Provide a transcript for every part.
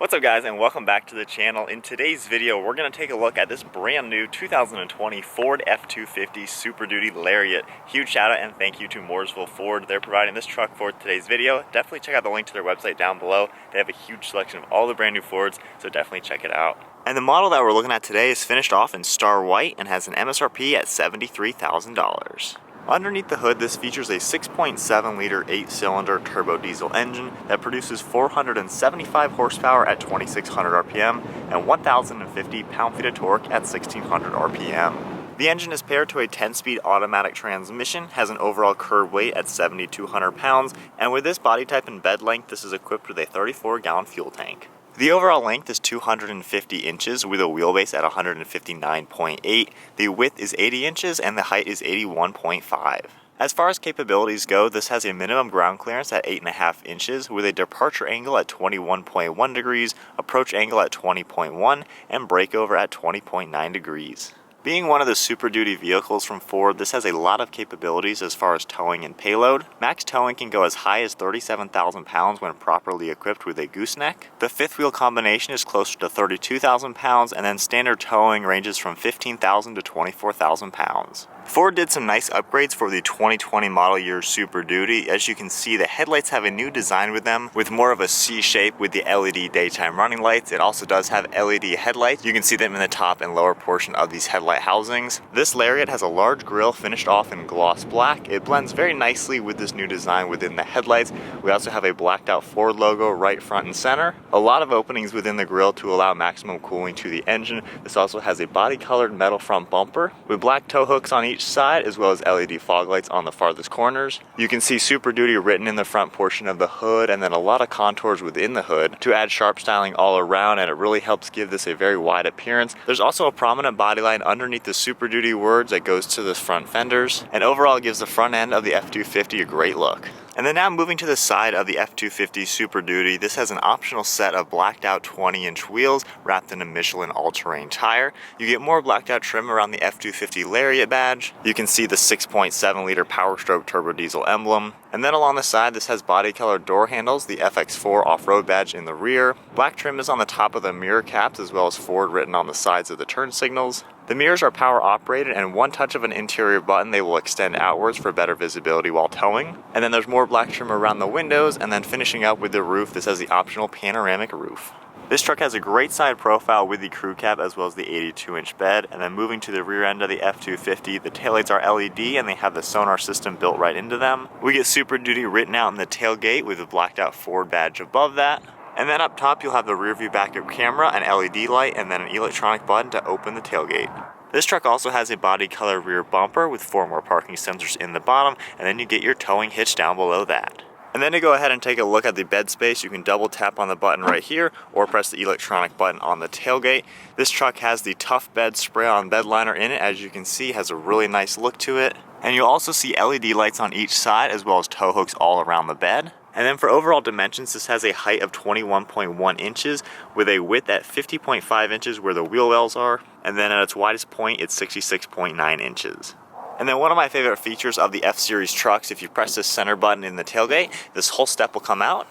What's up guys, and welcome back to the channel. In today's video we're going to take a look at this brand new 2020 Ford F250 Super Duty Lariat. Huge shout out and thank you to Mooresville Ford. They're providing this truck for today's video. Definitely check out the link to their website down below. They have a huge selection of all the brand new Fords, so definitely check it out. And the model that we're looking at today is finished off in Star White and has an MSRP at $73,000. Underneath the hood, this features a 6.7 liter 8-cylinder turbo diesel engine that produces 475 horsepower at 2600 RPM and 1050 pound-feet of torque at 1600 RPM. The engine is paired to a 10-speed automatic transmission, has an overall curb weight at 7,200 pounds, and with this body type and bed length, this is equipped with a 34-gallon fuel tank. The overall length is 250 inches with a wheelbase at 159.8, the width is 80 inches, and the height is 81.5. As far as capabilities go, this has a minimum ground clearance at 8.5 inches with a departure angle at 21.1 degrees, approach angle at 20.1, and breakover at 20.9 degrees. Being one of the Super Duty vehicles from Ford, this has a lot of capabilities as far as towing and payload. Max towing can go as high as 37,000 pounds when properly equipped with a gooseneck. The fifth wheel combination is closer to 32,000 pounds, and then standard towing ranges from 15,000 to 24,000 pounds. Ford did some nice upgrades for the 2020 model year Super Duty. As you can see, the headlights have a new design with them, with more of a C shape with the LED daytime running lights. It also does have LED headlights. You can see them in the top and lower portion of these headlight housings. This Lariat has a large grille finished off in gloss black. It blends very nicely with this new design within the headlights. We also have a blacked out Ford logo right front and center. A lot of openings within the grille to allow maximum cooling to the engine. This also has a body colored metal front bumper with black tow hooks on each side, as well as LED fog lights on the farthest corners. You can see Super Duty written in the front portion of the hood, and then a lot of contours within the hood to add sharp styling all around, and it really helps give this a very wide appearance. There's also a prominent body line underneath the Super Duty words that goes to the front fenders, and overall it gives the front end of the F250 a great look. And then now moving to the side of the F250 Super Duty, this has an optional set of blacked out 20-inch wheels wrapped in a Michelin all-terrain tire. You get more blacked out trim around the F250 Lariat badge. You can see the 6.7 liter Power Stroke turbo diesel emblem. And then along the side, this has body colored door handles, the FX4 off-road badge in the rear. Black trim is on the top of the mirror caps, as well as Ford written on the sides of the turn signals. The mirrors are power operated, and one touch of an interior button they will extend outwards for better visibility while towing. And then there's more black trim around the windows, and then finishing up with the roof, this has the optional panoramic roof. This truck has a great side profile with the crew cab as well as the 82-inch bed. And then moving to the rear end of the F250, the taillights are LED and they have the sonar system built right into them. We get Super Duty written out in the tailgate with a blacked out Ford badge above that. And then up top you'll have the rear view backup camera, an LED light, and then an electronic button to open the tailgate. This truck also has a body color rear bumper with 4 more parking sensors in the bottom, and then you get your towing hitch down below that. And then to go ahead and take a look at the bed space, you can double tap on the button right here or press the electronic button on the tailgate. This truck has the Tough Bed spray-on bed liner in it. As you can see, has a really nice look to it. And you'll also see LED lights on each side as well as tow hooks all around the bed. And then for overall dimensions, this has a height of 21.1 inches with a width at 50.5 inches where the wheel wells are. And then at its widest point, it's 66.9 inches. And then one of my favorite features of the F Series trucks, if you press this center button in the tailgate, this whole step will come out.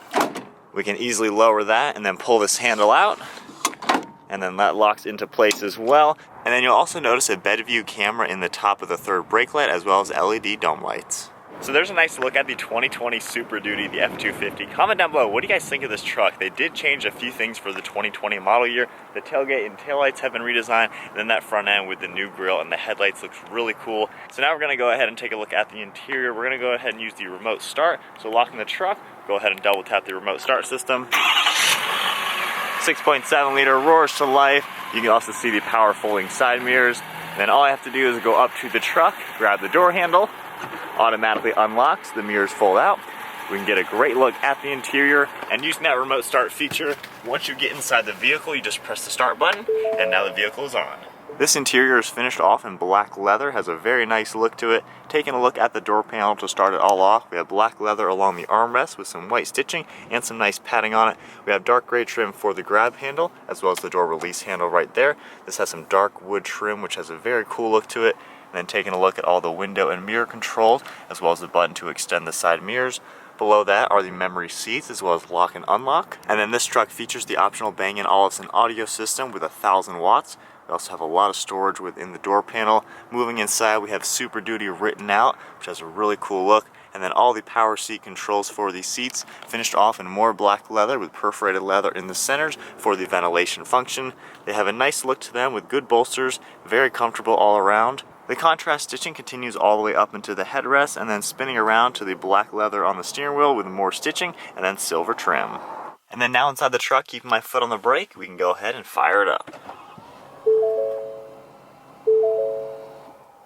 We can easily lower that and then pull this handle out. And then that locks into place as well. And then you'll also notice a bed view camera in the top of the third brake light as well as LED dome lights. So there's a nice look at the 2020 Super Duty, the F250. Comment down below, what do you guys think of this truck? They did change a few things for the 2020 model year. The tailgate and taillights have been redesigned, and then that front end with the new grille and the headlights looks really cool. So now we're gonna go ahead and take a look at the interior. We're gonna go ahead and use the remote start. So locking the truck, go ahead and double tap the remote start system. 6.7 liter roars to life. You can also see the power folding side mirrors. Then all I have to do is go up to the truck, grab the door handle, automatically unlocks, the mirrors fold out. We can get a great look at the interior, and using that remote start feature, once you get inside the vehicle, you just press the start button, and now the vehicle is on. This interior is finished off in black leather, has a very nice look to it. Taking a look at the door panel to start it all off, we have black leather along the armrest with some white stitching and some nice padding on it. We have dark gray trim for the grab handle, as well as the door release handle right there. This has some dark wood trim, which has a very cool look to it. And then taking a look at all the window and mirror controls, as well as the button to extend the side mirrors. Below that are the memory seats as well as lock and unlock. And then this truck features the optional Bang & Olufsen audio system with 1,000 watts. We also have a lot of storage within the door panel. Moving inside, we have Super Duty written out, which has a really cool look. And then all the power seat controls for these seats finished off in more black leather with perforated leather in the centers for the ventilation function. They have a nice look to them with good bolsters, very comfortable all around. The contrast stitching continues all the way up into the headrest and then spinning around to the black leather on the steering wheel with more stitching and then silver trim. And then now inside the truck, keeping my foot on the brake, we can go ahead and fire it up.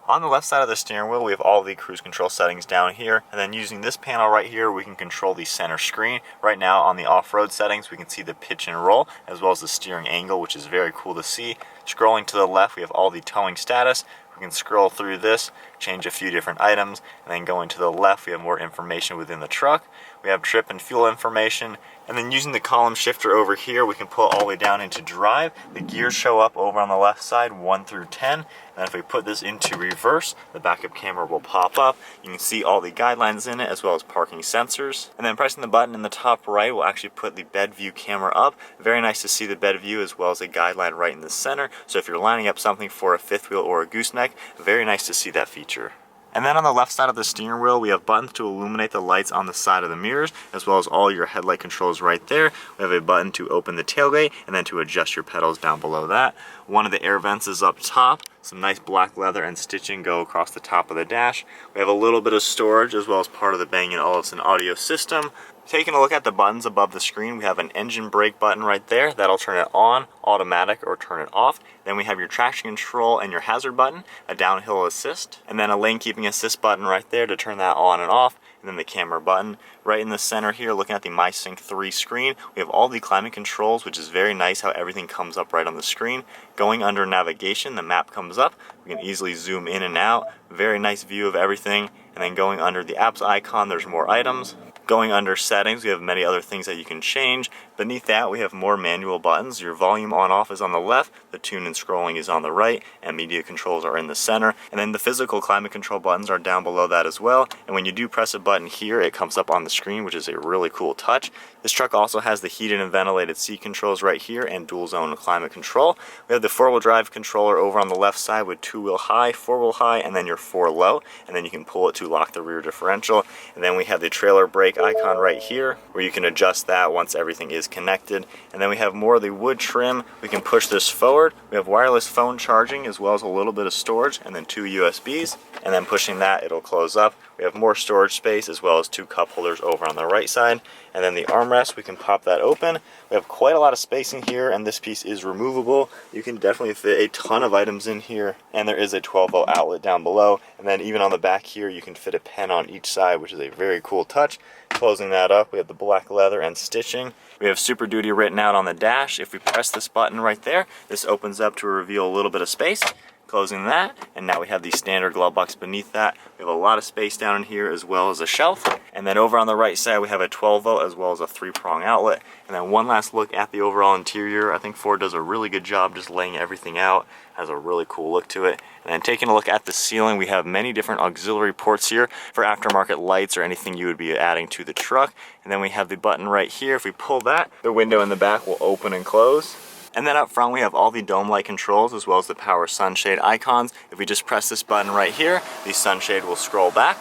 On the left side of the steering wheel, we have all the cruise control settings down here, and then using this panel right here, we can control the center screen. Right now on the off-road settings, we can see the pitch and roll, as well as the steering angle, which is very cool to see. Scrolling to the left, we have all the towing status. We can scroll through this, change a few different items, and then going to the left, we have more information within the truck. We have trip and fuel information, and then using the column shifter over here, we can pull all the way down into drive. The gears show up over on the left side, 1 through 10. And if we put this into reverse, the backup camera will pop up. You can see all the guidelines in it, as well as parking sensors. And then pressing the button in the top right will actually put the bed view camera up. Very nice to see the bed view, as well as a guideline right in the center. So if you're lining up something for a fifth wheel or a gooseneck, very nice to see that feature. And then on the left side of the steering wheel, we have buttons to illuminate the lights on the side of the mirrors, as well as all your headlight controls right there. We have a button to open the tailgate, and then to adjust your pedals down below that. One of the air vents is up top. Some nice black leather and stitching go across the top of the dash. We have a little bit of storage, as well as part of the Bang & Olufsen audio system. Taking a look at the buttons above the screen, we have an engine brake button right there. That'll turn it on, automatic, or turn it off. Then we have your traction control and your hazard button, a downhill assist, and then a lane keeping assist button right there to turn that on and off. And then the camera button. Right in the center here, looking at the MySync 3 screen, we have all the climate controls, which is very nice how everything comes up right on the screen. Going under navigation, the map comes up. We can easily zoom in and out. Very nice view of everything. And then going under the apps icon, there's more items. Going under settings, we have many other things that you can change. Beneath that, we have more manual buttons. Your volume on off is on the left, the tune and scrolling is on the right, and media controls are in the center. And then the physical climate control buttons are down below that as well. And when you do press a button here, it comes up on the screen, which is a really cool touch. This truck also has the heated and ventilated seat controls right here and dual zone climate control. We have the 4-wheel drive controller over on the left side with 2-wheel high, 4-wheel high, and then your 4 low. And then you can pull it to lock the rear differential. And then we have the trailer brake icon right here where you can adjust that once everything is connected. And then we have more of the wood trim. We can push this forward. We have wireless phone charging, as well as a little bit of storage, and then 2 USBs. And then pushing that, it'll close up. We have more storage space, as well as 2 cup holders over on the right side. And then the armrest, we can pop that open. We have quite a lot of space in here, and this piece is removable. You can definitely fit a ton of items in here. And there is a 12-volt outlet down below. And then even on the back here, you can fit a pen on each side, which is a very cool touch. Closing that up, we have the black leather and stitching. We have Super Duty written out on the dash. If we press this button right there, this opens up to reveal a little bit of space. Closing that, and now we have the standard glove box beneath that. We have a lot of space down in here, as well as a shelf. And then over on the right side, we have a 12-volt as well as a 3-prong outlet. And then one last look at the overall interior. I think Ford does a really good job just laying everything out. Has a really cool look to it. And then taking a look at the ceiling, we have many different auxiliary ports here for aftermarket lights or anything you would be adding to the truck. And then we have the button right here. If we pull that, the window in the back will open and close. And then up front, we have all the dome light controls, as well as the power sunshade icons. If we just press this button right here, the sunshade will scroll back.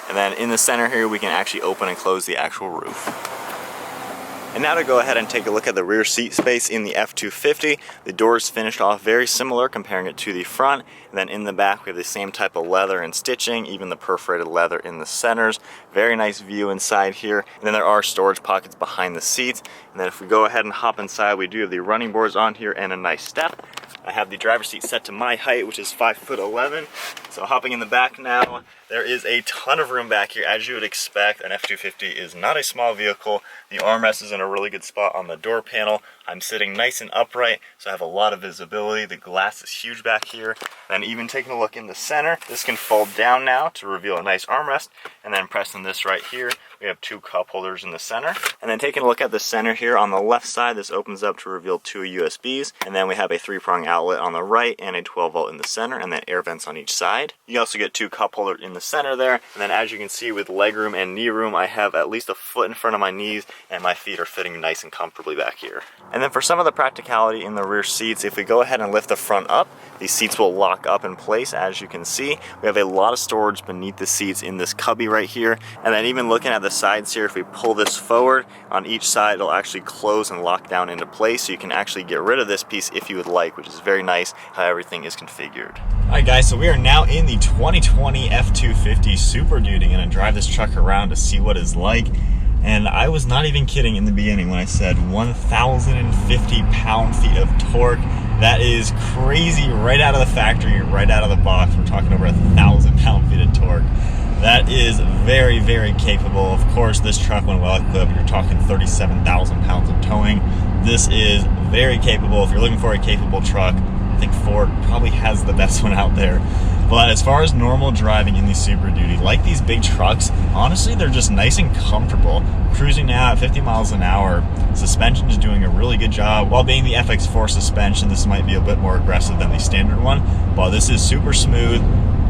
And then in the center here, we can actually open and close the actual roof. And now to go ahead and take a look at the rear seat space in the F250. The doors finished off very similar, comparing it to the front. And then in the back, we have the same type of leather and stitching, even the perforated leather in the centers. Very nice view inside here. And then there are storage pockets behind the seats. And then if we go ahead and hop inside, we do have the running boards on here and a nice step. I have the driver's seat set to my height, which is 5'11". So hopping in the back now, there is a ton of room back here, as you would expect. An F250 is not a small vehicle. The armrest is in a really good spot on the door panel. I'm sitting nice and upright, so I have a lot of visibility. The glass is huge back here. Then even taking a look in the center, this can fold down now to reveal a nice armrest. And then pressing this right here, We have 2 cup holders in the center. And then taking a look at the center here on the left side, this opens up to reveal 2 USBs. And then we have a 3-prong outlet on the right and a 12 volt in the center, and then air vents on each side. You also get 2 cup holders in the center there. And then as you can see with legroom and knee room, I have at least a foot in front of my knees, and my feet are fitting nice and comfortably back here. And then for some of the practicality in the rear seats, if we go ahead and lift the front up, these seats will lock up in place. As you can see, we have a lot of storage beneath the seats in this cubby right here. And then even looking at the sides here, if we pull this forward on each side, it'll actually close and lock down into place, so you can actually get rid of this piece if you would like, which is very nice how everything is configured. Alright guys, so we are now in the 2020 F250 Super Duty. I'm gonna drive this truck around to see what it's like. And I was not even kidding in the beginning when I said 1,050 pound-feet of torque. That is crazy, right out of the factory, right out of the box. We're talking over 1,000 pound-feet of torque. That is very, very capable. Of course, this truck, when well equipped, you're talking 37,000 pounds of towing. This is very capable. If you're looking for a capable truck, I think Ford probably has the best one out there. But as far as normal driving in the Super Duty, like these big trucks, honestly, they're just nice and comfortable. Cruising now at 50 miles an hour, suspension is doing a really good job. While being the FX4 suspension, this might be a bit more aggressive than the standard one, but this is super smooth.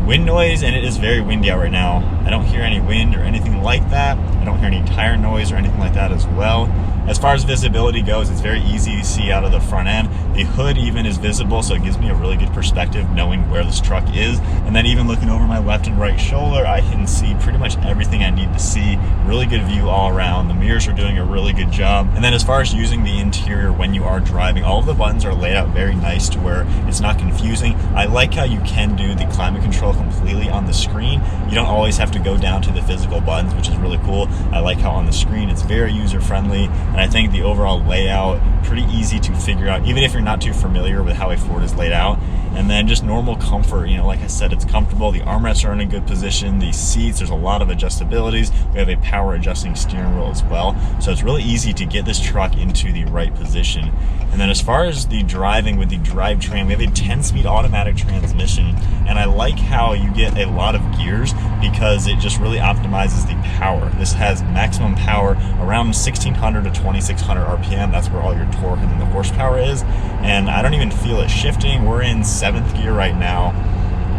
Wind noise, and it is very windy out right now. I don't hear any wind or anything like that. I don't hear any tire noise or anything like that as well. As far as visibility goes, it's very easy to see out of the front end. The hood even is visible, so it gives me a really good perspective knowing where this truck is. And then even looking over my left and right shoulder, I can see pretty much everything I need to see. Really good view all around. The mirrors are doing a really good job. And then as far as using the interior when you are driving, all of the buttons are laid out very nice to where it's not confusing. I like how you can do the climate control completely on the screen. You don't always have to go down to the physical buttons, which is really cool. I like how on the screen it's very user-friendly, and I think the overall layout pretty easy to figure out, even if you're not too familiar with how a Ford is laid out. And then just normal comfort, you know, like I said, it's comfortable. The armrests are in a good position. The seats, there's a lot of adjustabilities. We have a power adjusting steering wheel as well. So it's really easy to get this truck into the right position. And then as far as the driving with the drivetrain, we have a 10-speed automatic transmission. And I like how you get a lot of gears because it just really optimizes the power. This has maximum power around 1,600 to 2,600 RPM. That's where all your torque and then the horsepower is. And I don't even feel it shifting. We're in 7th gear right now.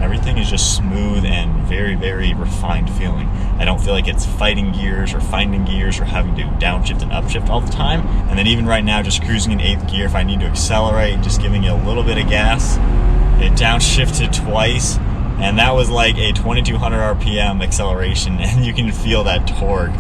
Everything is just smooth and very, very refined feeling. I don't feel like it's fighting gears or finding gears or having to downshift and upshift all the time. And then even right now, just cruising in 8th gear, if I need to accelerate, just giving it a little bit of gas, it downshifted twice. And that was like a 2,200 RPM acceleration, and you can feel that torque.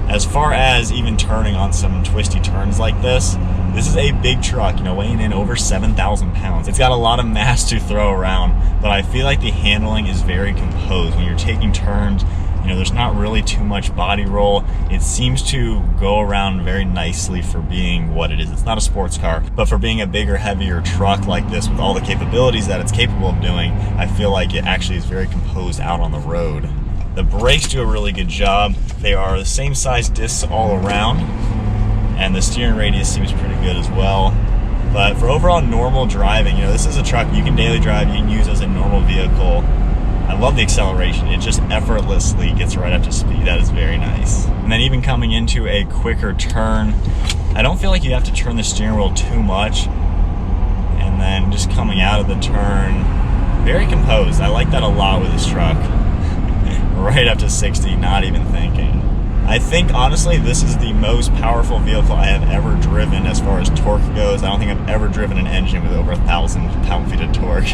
As far as even turning on some twisty turns like this is a big truck, you know, weighing in over 7,000 pounds. It's got a lot of mass to throw around, but I feel like the handling is very composed. When you're taking turns, you know, there's not really too much body roll. It seems to go around very nicely for being what it is. It's not a sports car, but for being a bigger, heavier truck like this with all the capabilities that it's capable of doing, I feel like it actually is very composed out on the road. The brakes do a really good job. They are the same size discs all around, and the steering radius seems pretty good as well. But for overall normal driving, you know, this is a truck you can daily drive, you can use as a normal vehicle. I love the acceleration. It just effortlessly gets right up to speed. That is very nice. And then even coming into a quicker turn, I don't feel like you have to turn the steering wheel too much. And then just coming out of the turn, very composed. I like that a lot with this truck. Right up to 60, not even thinking. I think honestly this is the most powerful vehicle I have ever driven as far as torque goes. I don't think I've ever driven an engine with over 1,000 pound-feet of torque.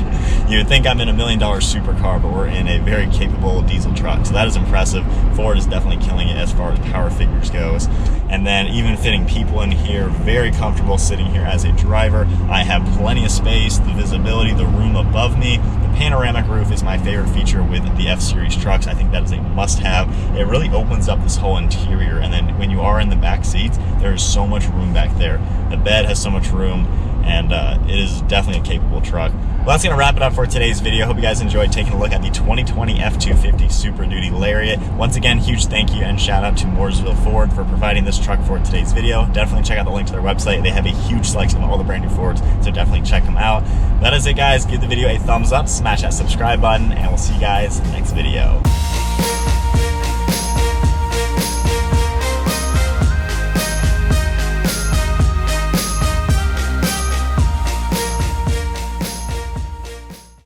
You would think I'm in $1 million supercar, but we're in a very capable diesel truck, so that is impressive. Ford is definitely killing it as far as power figures goes. And then even fitting people in here, very comfortable sitting here as a driver. I have plenty of space, the visibility, the room above me. The panoramic roof is my favorite feature with the F Series trucks. I think that is a must-have. It really opens up this whole interior, and then when you are in the back seats, there is so much room back there. The bed has so much room, and it is definitely a capable truck. Well, that's going to wrap it up for today's video. Hope you guys enjoyed taking a look at the 2020 F250 Super Duty Lariat. Once again, huge thank you and shout out to Mooresville Ford for providing this truck for today's video. Definitely check out the link to their website. They have a huge selection of all the brand new Fords, so definitely check them out. That is it, guys. Give the video a thumbs up, smash that subscribe button, and we'll see you guys in the next video.